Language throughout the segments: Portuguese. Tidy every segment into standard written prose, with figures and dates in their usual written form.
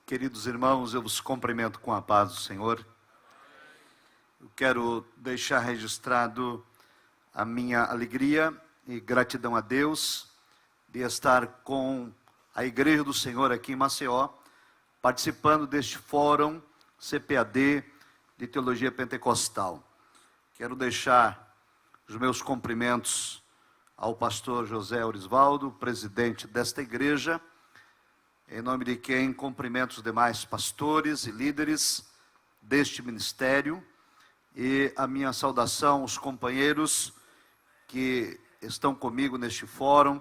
Queridos irmãos, eu vos cumprimento com a paz do Senhor. Eu quero deixar registrado a minha alegria e gratidão a Deus de estar com a Igreja do Senhor aqui em Maceió, participando deste fórum CPAD de Teologia Pentecostal. Quero deixar os meus cumprimentos ao pastor José Orisvaldo, presidente desta igreja, em nome de quem cumprimento os demais pastores e líderes deste ministério, e a minha saudação aos companheiros que estão comigo neste fórum,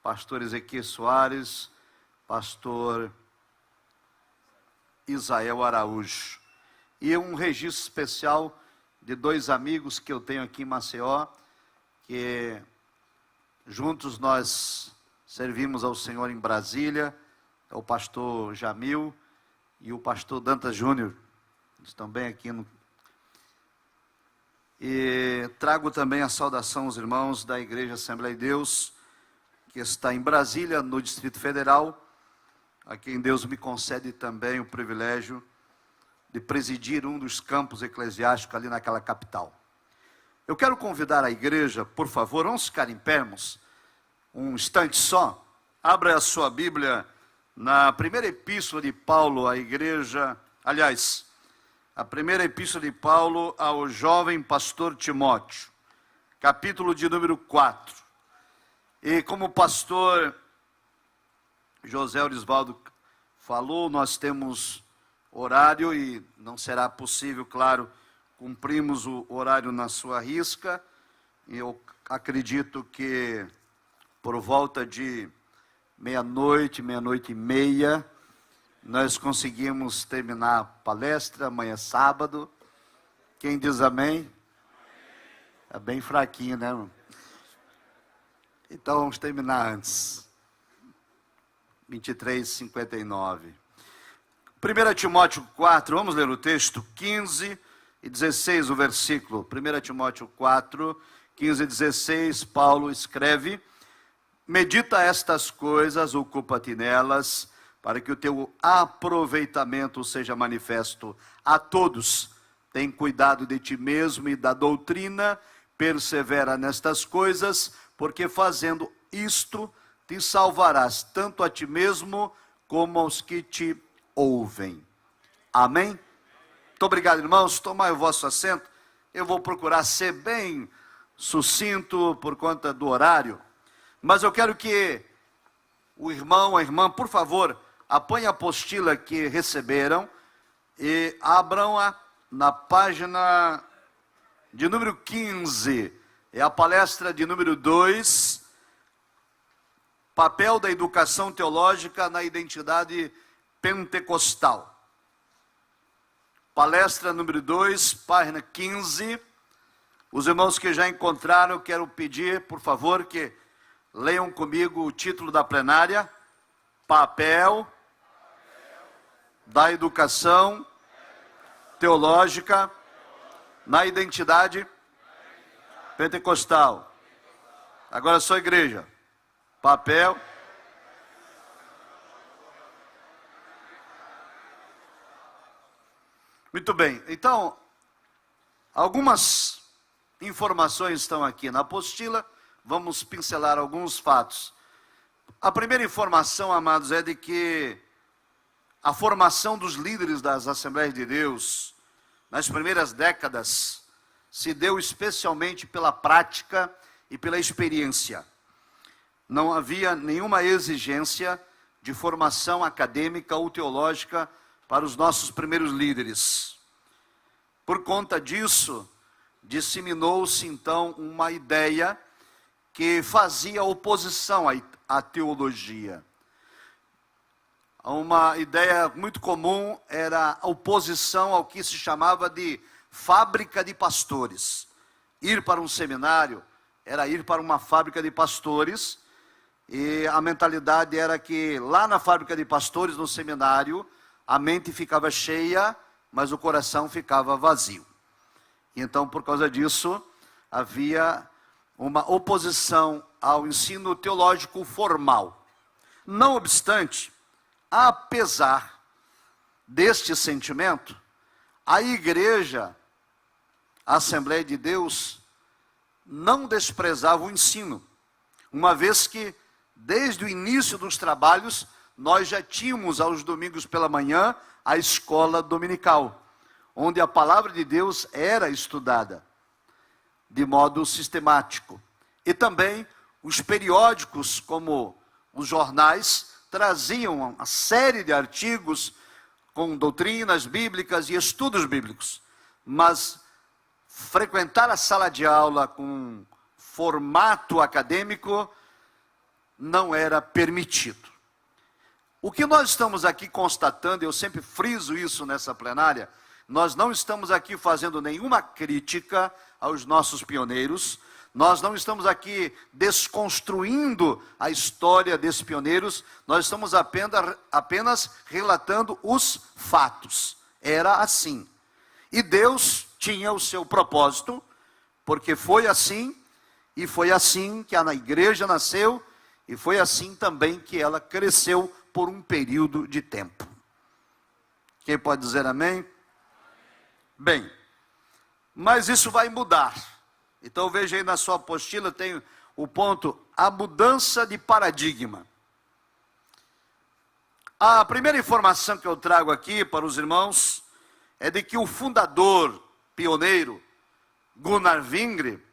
pastor Ezequiel Soares, pastor Isael Araújo. E um registro especial de dois amigos que eu tenho aqui em Maceió, que juntos nós servimos ao Senhor em Brasília, é o pastor Jamil e o pastor Dantas Júnior, estão bem aqui no... E trago também a saudação aos irmãos da Igreja Assembleia de Deus, que está em Brasília, no Distrito Federal, a quem Deus me concede também o privilégio de presidir um dos campos eclesiásticos ali naquela capital. Eu quero convidar a igreja, por favor, vamos ficar em pé, irmãos, um instante só. Abra a sua Bíblia na primeira epístola de Paulo à igreja, aliás, a primeira epístola de Paulo ao jovem pastor Timóteo, capítulo de número 4. E como o pastor José Orisvaldo falou, nós temos horário e não será possível, claro, cumprimos o horário na sua risca. E eu acredito que por volta de meia-noite, meia-noite e meia, nós conseguimos terminar a palestra. Amanhã é sábado. Quem diz amém? É bem fraquinho, né, irmão? Então vamos terminar antes. 23:59. 1 Timóteo 4, vamos ler o texto 15 e 16, o versículo. 1 Timóteo 4, 15 e 16, Paulo escreve: medita estas coisas, ocupa-te nelas, para que o teu aproveitamento seja manifesto a todos. Tem cuidado de ti mesmo e da doutrina, persevera nestas coisas, porque fazendo isto, te salvarás tanto a ti mesmo, como aos que te ouvem. Amém? Muito obrigado, irmãos. Tomai o vosso assento. Eu vou procurar ser bem sucinto por conta do horário, mas eu quero que o irmão, a irmã, por favor, apanhem a apostila que receberam e abram-a na página de número 15. É a palestra de número 2, papel da educação teológica na identidade pentecostal. Palestra número 2, página 15. Os irmãos que já encontraram, eu quero pedir, por favor, que leiam comigo o título da plenária: papel da educação teológica na identidade pentecostal. Agora só igreja. Papel. Muito bem. Então, algumas informações estão aqui na apostila. Vamos pincelar alguns fatos. A primeira informação, amados, é de que a formação dos líderes das Assembleias de Deus, nas primeiras décadas, se deu especialmente pela prática e pela experiência. Não havia nenhuma exigência de formação acadêmica ou teológica para os nossos primeiros líderes. Por conta disso, disseminou-se então uma ideia que fazia oposição à teologia. Uma ideia muito comum era a oposição ao que se chamava de fábrica de pastores. Ir para um seminário era ir para uma fábrica de pastores, e a mentalidade era que lá na fábrica de pastores, no seminário, a mente ficava cheia, mas o coração ficava vazio. Então, por causa disso, havia uma oposição ao ensino teológico formal. Não obstante, apesar deste sentimento, a igreja, a Assembleia de Deus, não desprezava o ensino, uma vez que, desde o início dos trabalhos, nós já tínhamos aos domingos pela manhã a escola dominical, onde a palavra de Deus era estudada de modo sistemático. E também os periódicos, como os jornais, traziam uma série de artigos com doutrinas bíblicas e estudos bíblicos. Mas frequentar a sala de aula com formato acadêmico não era permitido. O que nós estamos aqui constatando, eu sempre friso isso nessa plenária, nós não estamos aqui fazendo nenhuma crítica aos nossos pioneiros, nós não estamos aqui desconstruindo a história desses pioneiros, nós estamos apenas relatando os fatos. Era assim. E Deus tinha o seu propósito, porque foi assim, e foi assim que a igreja nasceu, e foi assim também que ela cresceu por um período de tempo. Quem pode dizer amém? Bem, mas isso vai mudar. Então veja aí na sua apostila, tem o ponto, a mudança de paradigma. A primeira informação que eu trago aqui para os irmãos é de que o fundador, pioneiro, Gunnar Wingre,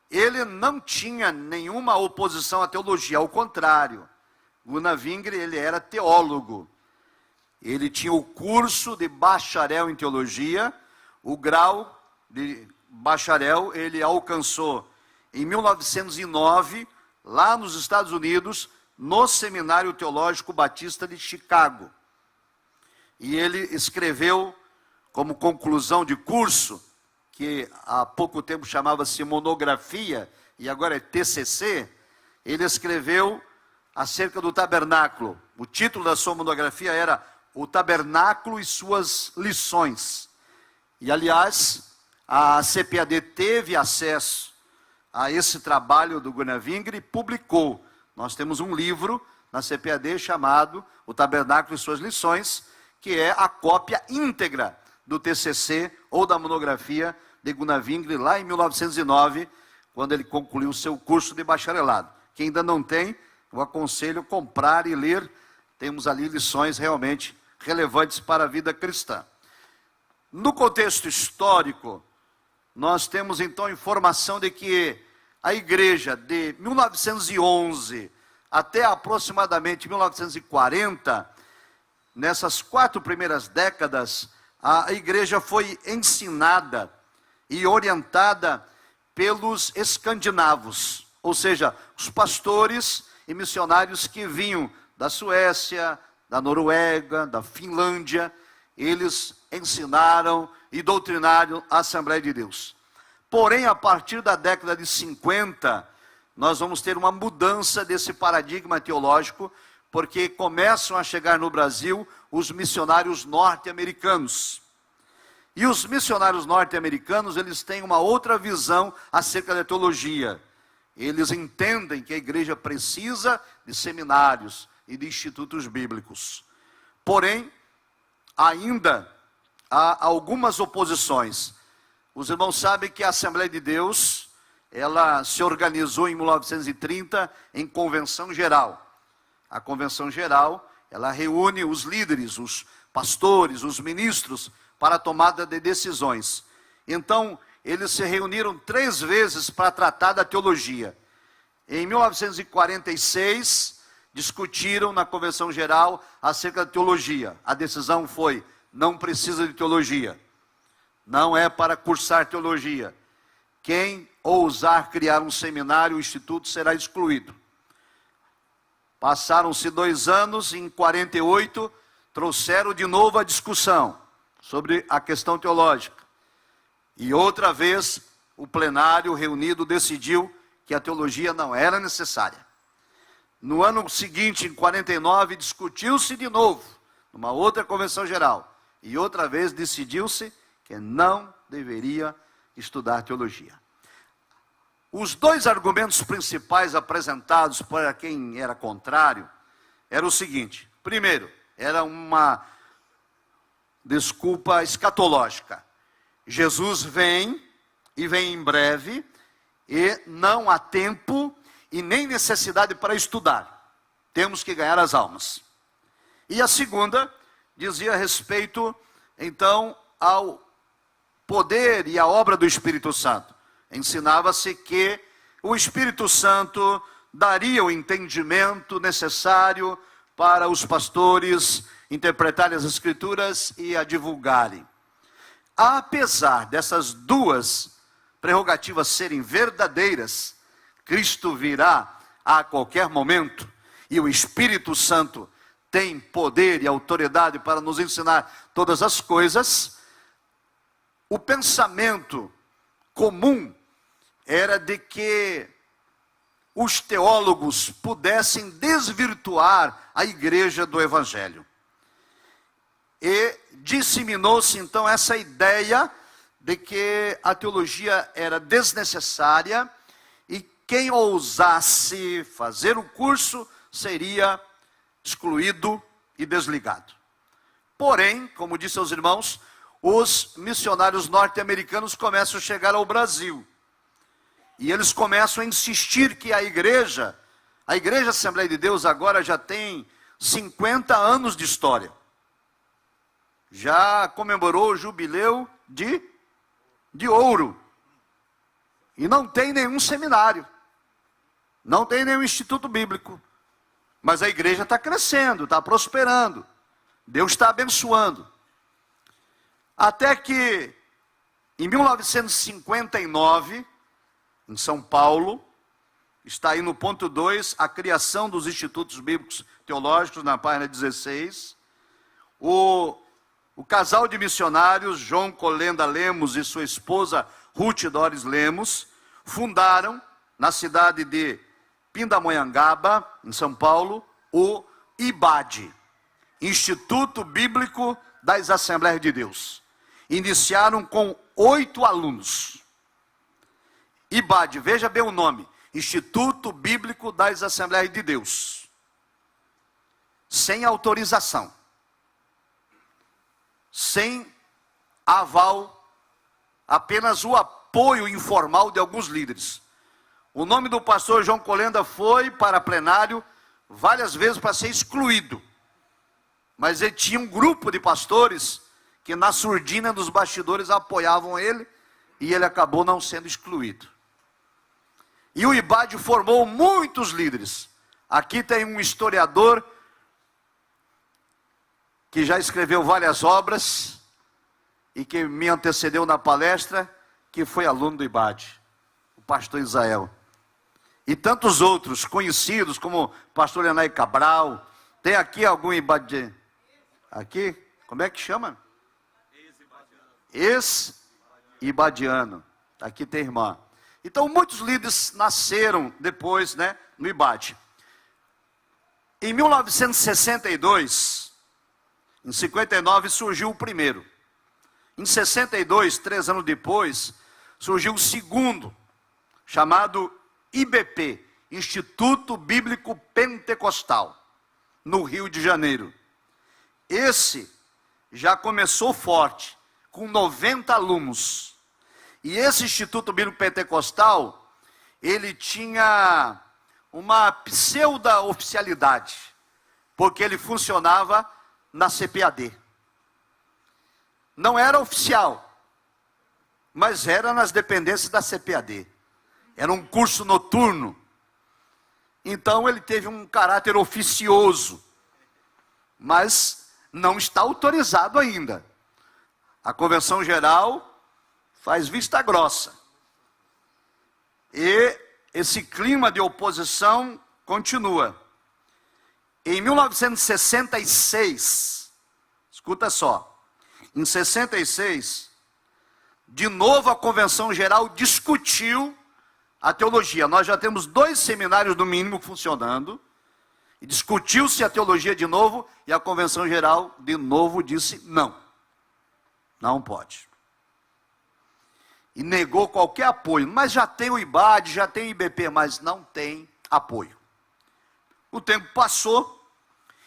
ele não tinha nenhuma oposição à teologia, ao contrário. Gunnar Wingre, ele era teólogo. Ele tinha o curso de bacharel em teologia, o grau de bacharel ele alcançou em 1909, lá nos Estados Unidos, no Seminário Teológico Batista de Chicago. E ele escreveu, como conclusão de curso, que há pouco tempo chamava-se monografia, e agora é TCC, ele escreveu acerca do tabernáculo. O título da sua monografia era O Tabernáculo e Suas Lições. E, aliás, a CPAD teve acesso a esse trabalho do Gunnar Wingre e publicou. Nós temos um livro na CPAD chamado O Tabernáculo e Suas Lições, que é a cópia íntegra do TCC ou da monografia de Gunnar Wingre, lá em 1909, quando ele concluiu o seu curso de bacharelado. Quem ainda não tem, eu aconselho comprar e ler. Temos ali lições realmente relevantes para a vida cristã. No contexto histórico, nós temos então informação de que a igreja de 1911 até aproximadamente 1940, nessas 4 primeiras décadas, a igreja foi ensinada e orientada pelos escandinavos, ou seja, os pastores e missionários que vinham da Suécia, da Noruega, da Finlândia. Eles ensinaram e doutrinaram a Assembleia de Deus. Porém, a partir da década de 50, nós vamos ter uma mudança desse paradigma teológico, porque começam a chegar no Brasil os missionários norte-americanos. E os missionários norte-americanos, eles têm uma outra visão acerca da teologia. Eles entendem que a igreja precisa de seminários e de institutos bíblicos. Porém, ainda há algumas oposições. Os irmãos sabem que a Assembleia de Deus, ela se organizou em 1930 em convenção geral. A convenção geral, ela reúne os líderes, os pastores, os ministros, para a tomada de decisões. Então, eles se reuniram 3 vezes para tratar da teologia. Em 1946, discutiram na convenção geral acerca da teologia. A decisão foi, não precisa de teologia. Não é para cursar teologia. Quem ousar criar um seminário, o instituto será excluído. Passaram-se 2 anos, em 48, trouxeram de novo a discussão sobre a questão teológica. E outra vez, o plenário reunido decidiu que a teologia não era necessária. No ano seguinte, em 49, discutiu-se de novo, numa outra convenção geral. E outra vez decidiu-se que não deveria estudar teologia. Os 2 argumentos principais apresentados para quem era contrário eram o seguinte: primeiro, era desculpa escatológica. Jesus vem, e vem em breve, e não há tempo e nem necessidade para estudar. Temos que ganhar as almas. E a segunda dizia respeito, então, ao poder e à obra do Espírito Santo. Ensinava-se que o Espírito Santo daria o entendimento necessário para os pastores interpretarem as Escrituras e a divulgarem. Apesar dessas duas prerrogativas serem verdadeiras, Cristo virá a qualquer momento e o Espírito Santo tem poder e autoridade para nos ensinar todas as coisas. O pensamento comum era de que os teólogos pudessem desvirtuar a igreja do Evangelho. E disseminou-se então essa ideia de que a teologia era desnecessária e quem ousasse fazer o curso seria excluído e desligado. Porém, como disse aos irmãos, os missionários norte-americanos começam a chegar ao Brasil. E eles começam a insistir que a Igreja Assembleia de Deus agora já tem 50 anos de história. Já comemorou o jubileu de ouro. E não tem nenhum seminário. Não tem nenhum instituto bíblico. Mas a igreja está crescendo, está prosperando. Deus está abençoando. Até que, em 1959, em São Paulo, está aí no ponto 2, a criação dos institutos bíblicos teológicos, na página 16. O casal de missionários, João Colenda Lemos e sua esposa Ruth Doris Lemos, fundaram, na cidade de Pindamonhangaba, em São Paulo, o IBAD, Instituto Bíblico das Assembleias de Deus. Iniciaram com 8 alunos. IBAD, veja bem o nome, Instituto Bíblico das Assembleias de Deus. Sem autorização. Sem aval, apenas o apoio informal de alguns líderes. O nome do pastor João Colenda foi para plenário várias vezes para ser excluído. Mas ele tinha um grupo de pastores que na surdina dos bastidores apoiavam ele e ele acabou não sendo excluído. E o IBAD formou muitos líderes. Aqui tem um historiador que já escreveu várias obras e que me antecedeu na palestra, que foi aluno do IBAD, o pastor Israel. E tantos outros conhecidos, como o pastor Lenay Cabral. Tem aqui algum IBAD? Aqui? Como é que chama? Ex-ibadiano. Aqui tem irmã. Então, muitos líderes nasceram depois, no IBAD. Em 1962, em 59, surgiu o primeiro. Em 62, 3 anos depois, surgiu o segundo, chamado IBP, Instituto Bíblico Pentecostal, no Rio de Janeiro. Esse já começou forte, com 90 alunos. E esse Instituto Bíblico Pentecostal, ele tinha uma pseudo-oficialidade, porque ele funcionava na CPAD. Não era oficial, mas era nas dependências da CPAD. Era um curso noturno. Então ele teve um caráter oficioso, mas não está autorizado ainda. A Convenção Geral faz vista grossa. E esse clima de oposição continua. Em 1966, escuta só, em 66, de novo a Convenção Geral discutiu a teologia. Nós já temos 2 seminários no mínimo funcionando, e discutiu-se a teologia de novo, e a Convenção Geral de novo disse não, não pode. E negou qualquer apoio, mas já tem o IBAD, já tem o IBP, mas não tem apoio. O tempo passou,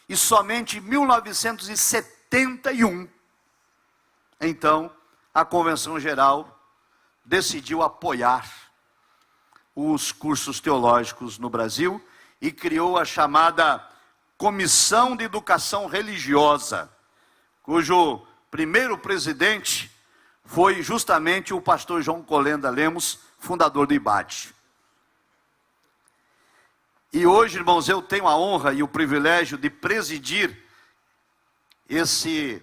e somente em 1971, então, a Convenção Geral decidiu apoiar os cursos teológicos no Brasil e criou a chamada Comissão de Educação Religiosa, cujo primeiro presidente foi justamente o pastor João Colenda Lemos, fundador do IBAD. E hoje, irmãos, eu tenho a honra e o privilégio de presidir esse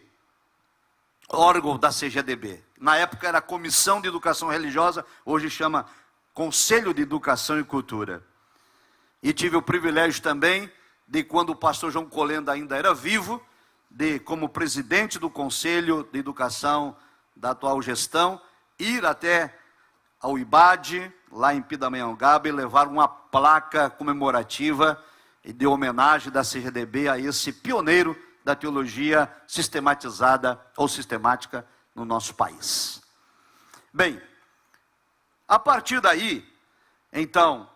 órgão da CGDB. Na época era Comissão de Educação Religiosa, hoje chama Conselho de Educação e Cultura. E tive o privilégio também de, quando o pastor João Colenda ainda era vivo, de, como presidente do Conselho de Educação da atual gestão, ir até ao IBAD, lá em Pindamonhangaba, e levar uma placa comemorativa e de homenagem da CGDB a esse pioneiro da teologia sistematizada ou sistemática no nosso país. Bem, a partir daí, então,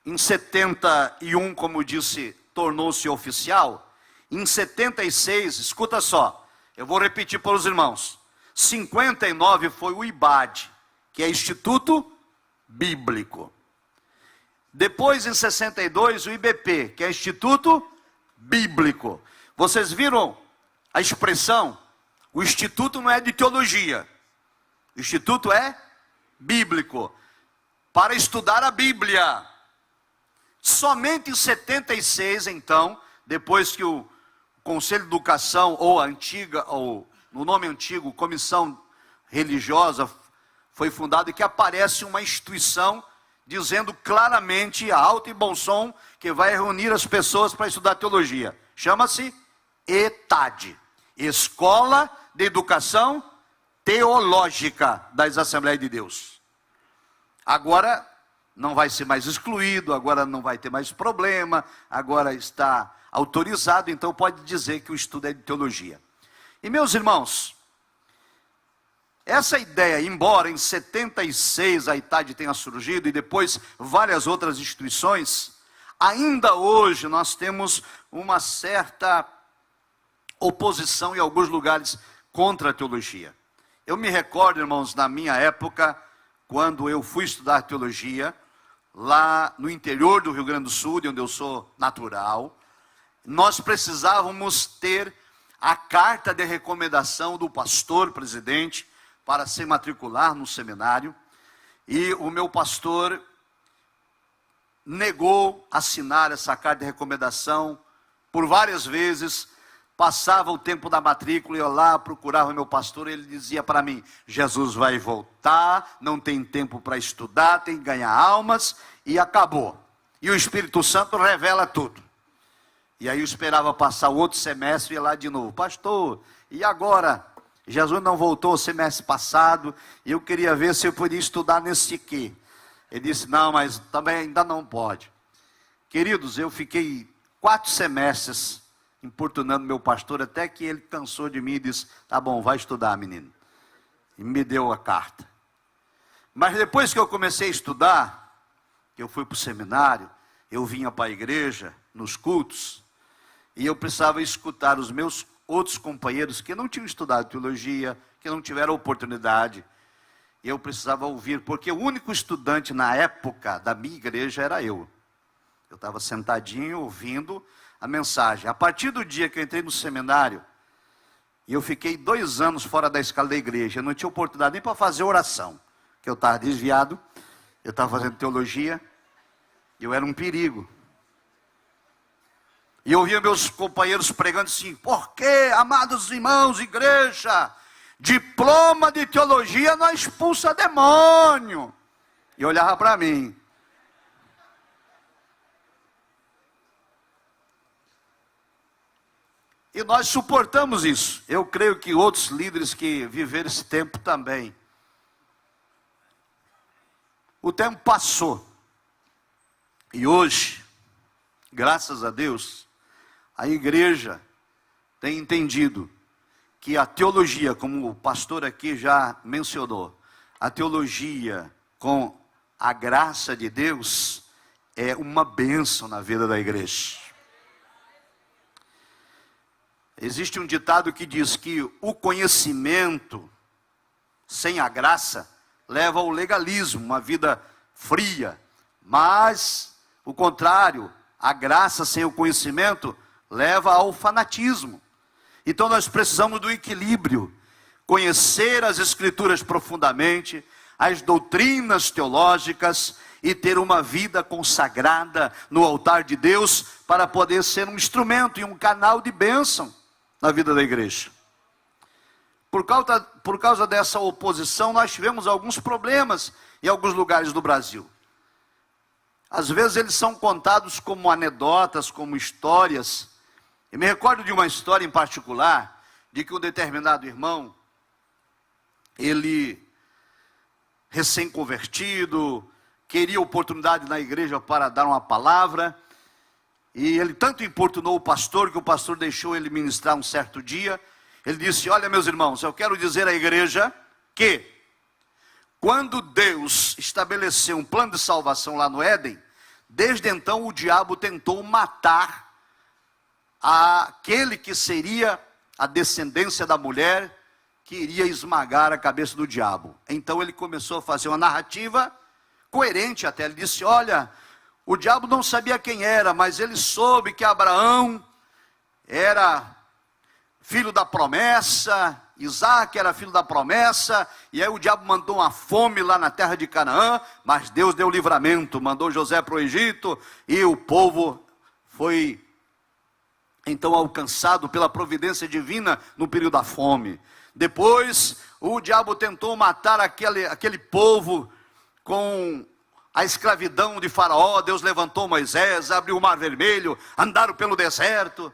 em 71, como disse, tornou-se oficial. Em 76, escuta só, eu vou repetir para os irmãos. 59 foi o IBAD, que é Instituto Bíblico. Depois, em 62, o IBP, que é Instituto Bíblico. Vocês viram a expressão? O instituto não é de teologia. O instituto é bíblico, para estudar a Bíblia. Somente em 76, então, depois que o Conselho de Educação, ou a antiga, ou no nome antigo, Comissão Religiosa, foi fundada, e que aparece uma instituição dizendo claramente, a alto e bom som, que vai reunir as pessoas para estudar teologia. Chama-se ETAD, Escola de Educação Teológica das Assembleias de Deus. Agora não vai ser mais excluído, agora não vai ter mais problema, agora está autorizado, então pode dizer que o estudo é de teologia. E meus irmãos, essa ideia, embora em 76 a ETAD tenha surgido e depois várias outras instituições, ainda hoje nós temos uma certa oposição em alguns lugares contra a teologia. Eu me recordo, irmãos, na minha época, quando eu fui estudar teologia, lá no interior do Rio Grande do Sul, de onde eu sou natural, nós precisávamos ter a carta de recomendação do pastor presidente para se matricular no seminário, e o meu pastor negou assinar essa carta de recomendação por várias vezes. Passava o tempo da matrícula, eu lá procurava o meu pastor, ele dizia para mim: Jesus vai voltar, não tem tempo para estudar, tem que ganhar almas, e acabou. E o Espírito Santo revela tudo. E aí eu esperava passar o outro semestre e ia lá de novo: pastor, e agora? Jesus não voltou o semestre passado, e eu queria ver se eu podia estudar nesse aqui. Ele disse: não, mas também ainda não pode. Queridos, eu fiquei 4 semestres importunando meu pastor, até que ele cansou de mim e disse: tá bom, vai estudar, menino. E me deu a carta. Mas depois que eu comecei a estudar, que eu fui para o seminário, eu vinha para a igreja, nos cultos, e eu precisava escutar os meus outros companheiros que não tinham estudado teologia, que não tiveram oportunidade. Eu precisava ouvir, porque o único estudante na época da minha igreja era eu. Eu estava sentadinho ouvindo a mensagem. A partir do dia que eu entrei no seminário, e eu fiquei 2 anos fora da escala da igreja, eu não tinha oportunidade nem para fazer oração, que eu estava desviado, eu estava fazendo teologia, e eu era um perigo. E eu ouvia meus companheiros pregando assim: por que, amados irmãos, igreja, diploma de teologia não expulsa demônio? E olhava para mim. E nós suportamos isso. Eu creio que outros líderes que viveram esse tempo também. O tempo passou. E hoje, graças a Deus, a igreja tem entendido que a teologia, como o pastor aqui já mencionou, a teologia com a graça de Deus é uma bênção na vida da igreja. Existe um ditado que diz que o conhecimento sem a graça leva ao legalismo, uma vida fria. Mas, o contrário, a graça sem o conhecimento leva ao fanatismo. Então nós precisamos do equilíbrio, conhecer as Escrituras profundamente, as doutrinas teológicas e ter uma vida consagrada no altar de Deus para poder ser um instrumento e um canal de bênção na vida da igreja. Por causa dessa oposição, nós tivemos alguns problemas em alguns lugares do Brasil. Às vezes eles são contados como anedotas, como histórias. Eu me recordo de uma história em particular, de que um determinado irmão, ele, recém-convertido, queria oportunidade na igreja para dar uma palavra, e ele tanto importunou o pastor, que o pastor deixou ele ministrar um certo dia. Ele disse: olha, meus irmãos, eu quero dizer à igreja que, quando Deus estabeleceu um plano de salvação lá no Éden, desde então o diabo tentou matar aquele que seria a descendência da mulher, que iria esmagar a cabeça do diabo. Então ele começou a fazer uma narrativa coerente até. Ele disse: olha, o diabo não sabia quem era, mas ele soube que Abraão era filho da promessa, Isaac era filho da promessa, e aí o diabo mandou uma fome lá na terra de Canaã, mas Deus deu livramento, mandou José para o Egito, e o povo foi então alcançado pela providência divina no período da fome. Depois o diabo tentou matar aquele povo com a escravidão de Faraó. Deus levantou Moisés, abriu o mar vermelho, andaram pelo deserto.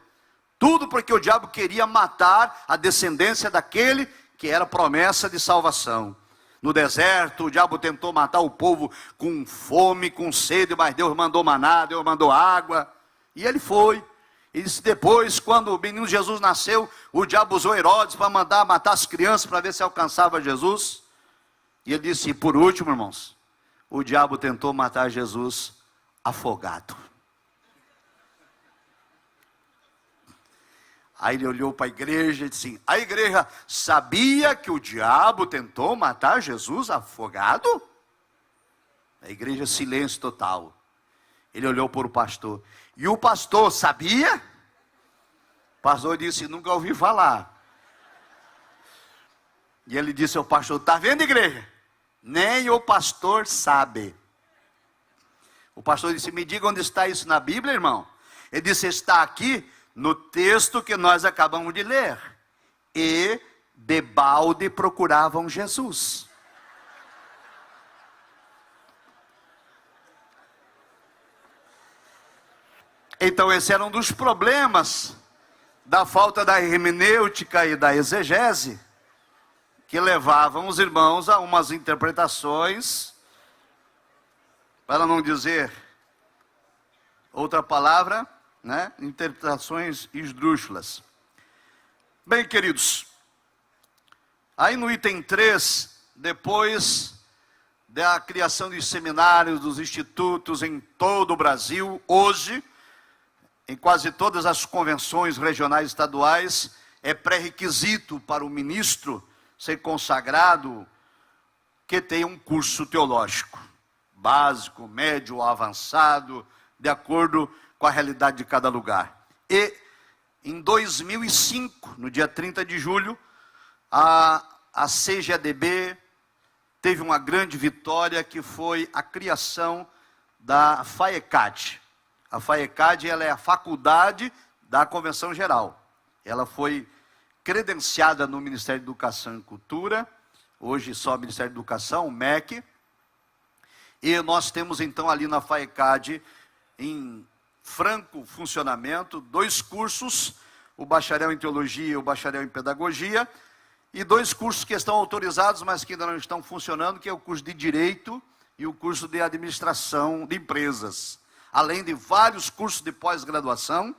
Tudo porque o diabo queria matar a descendência daquele que era promessa de salvação. No deserto, o diabo tentou matar o povo com fome, com sede, mas Deus mandou maná, Deus mandou água, e ele foi. E depois, quando o menino Jesus nasceu, o diabo usou Herodes para mandar matar as crianças, para ver se alcançava Jesus. E ele disse: e por último, irmãos, o diabo tentou matar Jesus afogado. Aí ele olhou para a igreja e disse assim: a igreja sabia que o diabo tentou matar Jesus afogado? A igreja, silêncio total. Ele olhou para o pastor: e o pastor sabia? O pastor disse: nunca ouvi falar. E ele disse ao pastor: está vendo, igreja? Nem o pastor sabe. O pastor disse: me diga onde está isso na Bíblia, irmão. Ele disse: está aqui no texto que nós acabamos de ler. E debalde procuravam Jesus. Então esse era um dos problemas da falta da hermenêutica e da exegese, que levavam os irmãos a umas interpretações, para não dizer outra palavra, né? Interpretações esdrúxulas. Bem, queridos, aí no item 3, depois da criação de seminários, dos institutos em todo o Brasil, hoje, em quase todas as convenções regionais e estaduais, é pré-requisito para o ministro ser consagrado que tenha um curso teológico, básico, médio ou avançado, de acordo com a realidade de cada lugar. E em 2005, no dia 30 de julho, a CGADB teve uma grande vitória, que foi a criação da FAECAD. A FAECAD, ela é a faculdade da Convenção Geral. Ela foi credenciada no Ministério da Educação e Cultura, hoje só o Ministério da Educação, o MEC. E nós temos então ali na FAECAD, em franco funcionamento, 2 cursos, o bacharel em teologia e o bacharel em pedagogia, e 2 cursos que estão autorizados, mas que ainda não estão funcionando, que é o curso de Direito e o curso de Administração de Empresas, além de vários cursos de pós-graduação.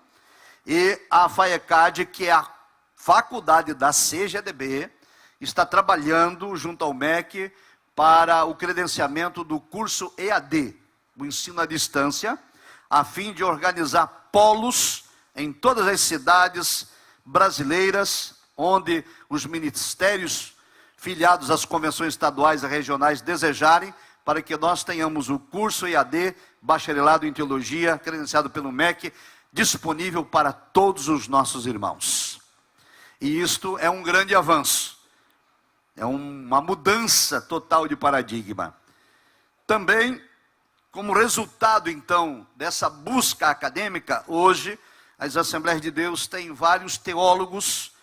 E a FAECAD, que é a faculdade da CGADB, está trabalhando junto ao MEC para o credenciamento do curso EAD, o ensino à distância, a fim de organizar polos em todas as cidades brasileiras, onde os ministérios filiados às convenções estaduais e regionais desejarem, para que nós tenhamos o curso EAD, Bacharelado em Teologia, credenciado pelo MEC, disponível para todos os nossos irmãos. E isto é um grande avanço, é uma mudança total de paradigma. Também, como resultado, então, dessa busca acadêmica, hoje, as Assembleias de Deus têm vários teólogos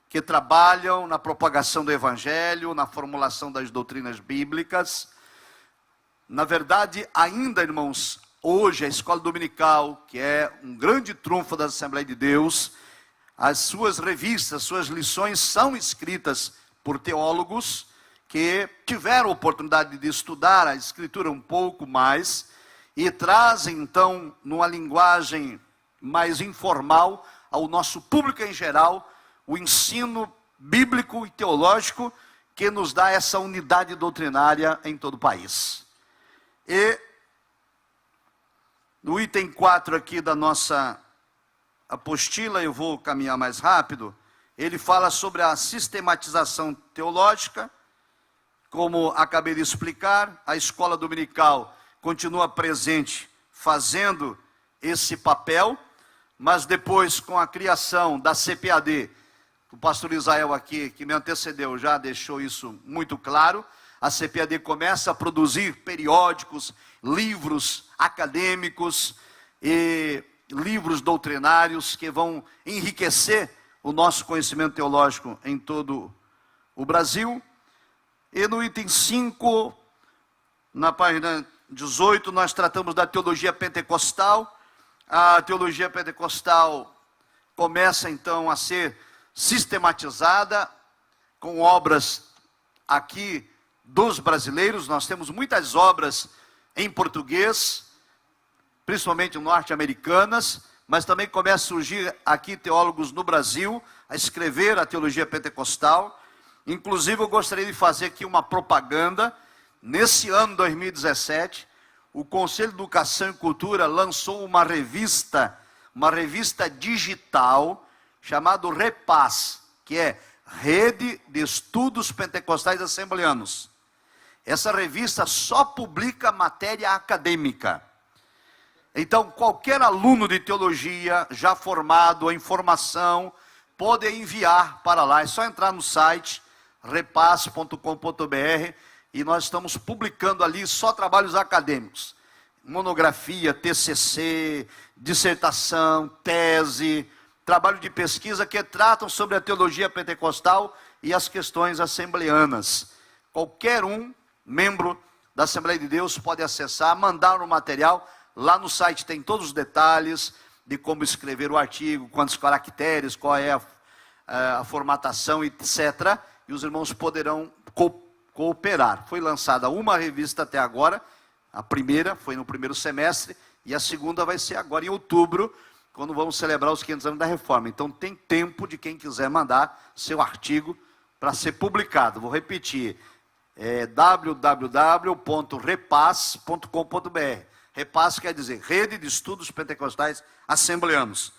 que trabalham na propagação do Evangelho, na formulação das doutrinas bíblicas. Na verdade, ainda, irmãos, hoje a escola dominical, que é um grande trunfo da Assembleia de Deus, as suas revistas, suas lições são escritas por teólogos que tiveram a oportunidade de estudar a Escritura um pouco mais e trazem, então, numa linguagem mais informal, ao nosso público em geral, o ensino bíblico e teológico que nos dá essa unidade doutrinária em todo o país. E no item 4 aqui da nossa apostila, eu vou caminhar mais rápido, ele fala sobre a sistematização teológica. Como acabei de explicar, a escola dominical continua presente fazendo esse papel, mas depois, com a criação da CPAD, o pastor Israel aqui, que me antecedeu, já deixou isso muito claro. A CPAD começa a produzir periódicos, livros acadêmicos e livros doutrinários que vão enriquecer o nosso conhecimento teológico em todo o Brasil. E no item 5, na página 18, nós tratamos da teologia pentecostal. A teologia pentecostal começa então a ser sistematizada com obras aqui dos brasileiros. Nós temos muitas obras em português, principalmente norte-americanas, mas também começa a surgir aqui teólogos no Brasil a escrever a teologia pentecostal. Inclusive, eu gostaria de fazer aqui uma propaganda. Nesse ano 2017, o Conselho de Educação e Cultura lançou uma revista digital, chamado REPAS, que é Rede de Estudos Pentecostais Assembleanos. Essa revista só publica matéria acadêmica. Então, qualquer aluno de teologia já formado em formação pode enviar para lá. É só entrar no site repas.com.br e nós estamos publicando ali só trabalhos acadêmicos. Monografia, TCC, dissertação, tese, trabalho de pesquisa que tratam sobre a teologia pentecostal e as questões assembleanas. Qualquer membro da Assembleia de Deus pode acessar, mandar o material. Lá no site tem todos os detalhes de como escrever o artigo, quantos caracteres, qual é a formatação, etc. E os irmãos poderão cooperar. Foi lançada uma revista até agora, a primeira foi no primeiro semestre, e a segunda vai ser agora em outubro, quando vamos celebrar os 500 anos da Reforma. Então tem tempo de quem quiser mandar seu artigo para ser publicado. Vou repetir, www.repas.com.br. Repas quer dizer Rede de Estudos Pentecostais Assembleanos.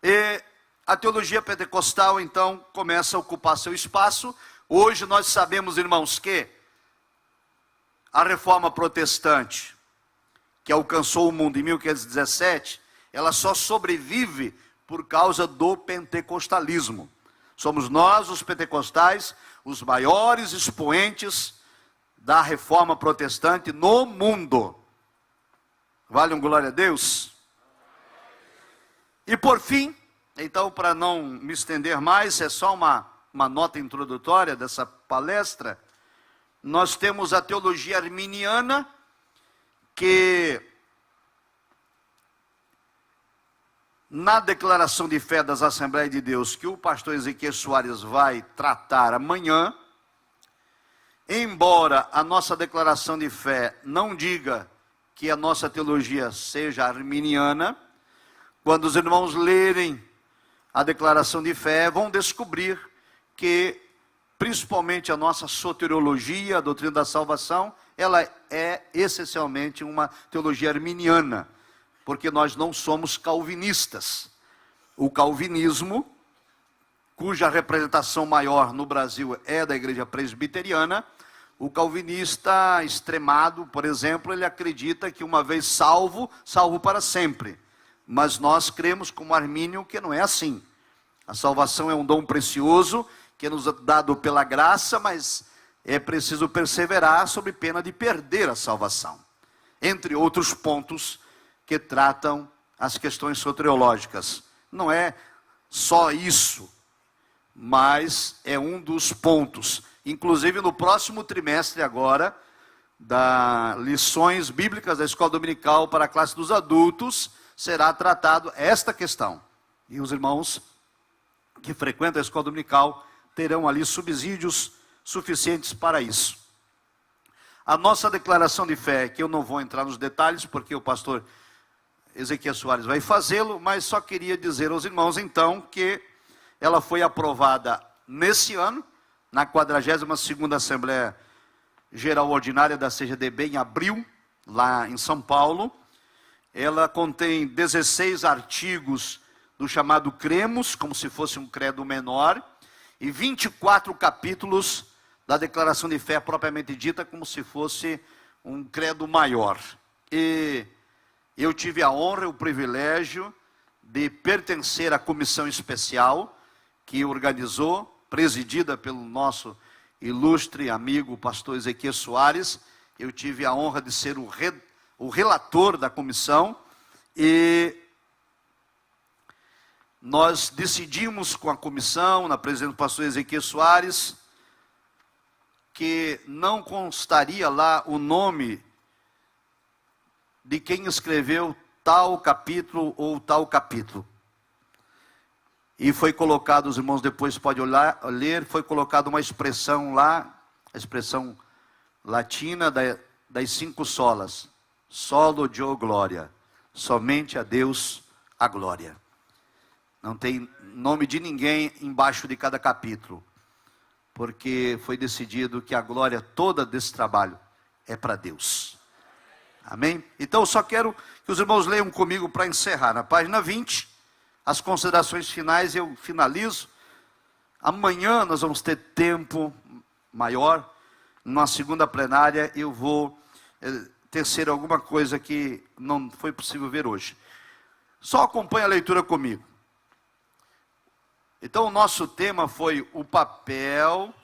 E a teologia pentecostal, então, começa a ocupar seu espaço. Hoje nós sabemos, irmãos, que a Reforma Protestante, que alcançou o mundo em 1517, ela só sobrevive por causa do pentecostalismo. Somos nós, os pentecostais, os maiores expoentes da Reforma Protestante no mundo. Vale um glória a Deus? E por fim, então, para não me estender mais, é só uma nota introdutória dessa palestra. Nós temos a teologia arminiana, que na declaração de fé das Assembleias de Deus, que o pastor Ezequiel Soares vai tratar amanhã, embora a nossa declaração de fé não diga que a nossa teologia seja arminiana, quando os irmãos lerem a declaração de fé, vão descobrir que, principalmente a nossa soteriologia, a doutrina da salvação, ela é essencialmente uma teologia arminiana, porque nós não somos calvinistas. O calvinismo cuja representação maior no Brasil é da igreja presbiteriana, o calvinista extremado, por exemplo, ele acredita que uma vez salvo, salvo para sempre. Mas nós cremos, como Armínio, que não é assim. A salvação é um dom precioso, que é nos dado pela graça, mas é preciso perseverar sob pena de perder a salvação. Entre outros pontos que tratam as questões soteriológicas. Não é só isso, mas é um dos pontos. Inclusive no próximo trimestre agora, da lições bíblicas da escola dominical para a classe dos adultos, será tratado esta questão. E os irmãos que frequentam a escola dominical terão ali subsídios suficientes para isso. A nossa declaração de fé, que eu não vou entrar nos detalhes, porque o pastor Ezequiel Soares vai fazê-lo, mas só queria dizer aos irmãos então que ela foi aprovada nesse ano, na 42ª Assembleia Geral Ordinária da CGDB, em abril, lá em São Paulo. Ela contém 16 artigos do chamado Cremos, como se fosse um credo menor, e 24 capítulos da declaração de fé propriamente dita, como se fosse um credo maior. E eu tive a honra e o privilégio de pertencer à comissão especial que organizou, presidida pelo nosso ilustre amigo pastor Ezequiel Soares. Eu tive a honra de ser o relator da comissão, e nós decidimos com a comissão, na presença do pastor Ezequiel Soares, que não constaria lá o nome de quem escreveu tal capítulo ou tal capítulo. E foi colocado, os irmãos depois podem ler, foi colocada uma expressão lá, a expressão latina das 5 solas. Solo Deo Gloria. Somente a Deus a glória. Não tem nome de ninguém embaixo de cada capítulo, porque foi decidido que a glória toda desse trabalho é para Deus. Amém? Então eu só quero que os irmãos leiam comigo para encerrar. Na página 20, as considerações finais eu finalizo. Amanhã nós vamos ter tempo maior. Na segunda plenária eu vou tecer alguma coisa que não foi possível ver hoje. Só acompanhe a leitura comigo. Então o nosso tema foi o papel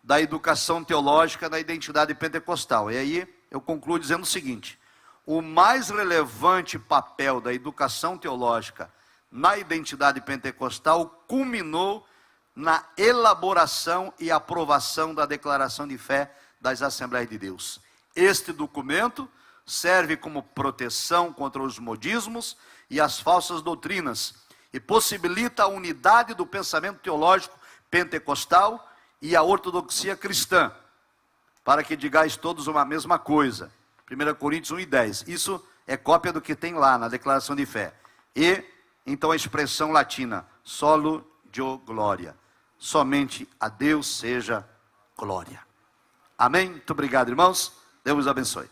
da educação teológica na identidade pentecostal. E aí eu concluo dizendo o seguinte: o mais relevante papel da educação teológica na identidade pentecostal culminou na elaboração e aprovação da declaração de fé das Assembleias de Deus. Este documento serve como proteção contra os modismos e as falsas doutrinas e possibilita a unidade do pensamento teológico pentecostal e a ortodoxia cristã, para que digais todos uma mesma coisa. 1 Coríntios 1:10. Isso é cópia do que tem lá na declaração de fé. E, então, a expressão latina, solo Deo Gloria. Somente a Deus seja glória. Amém? Muito obrigado, irmãos. Deus os abençoe.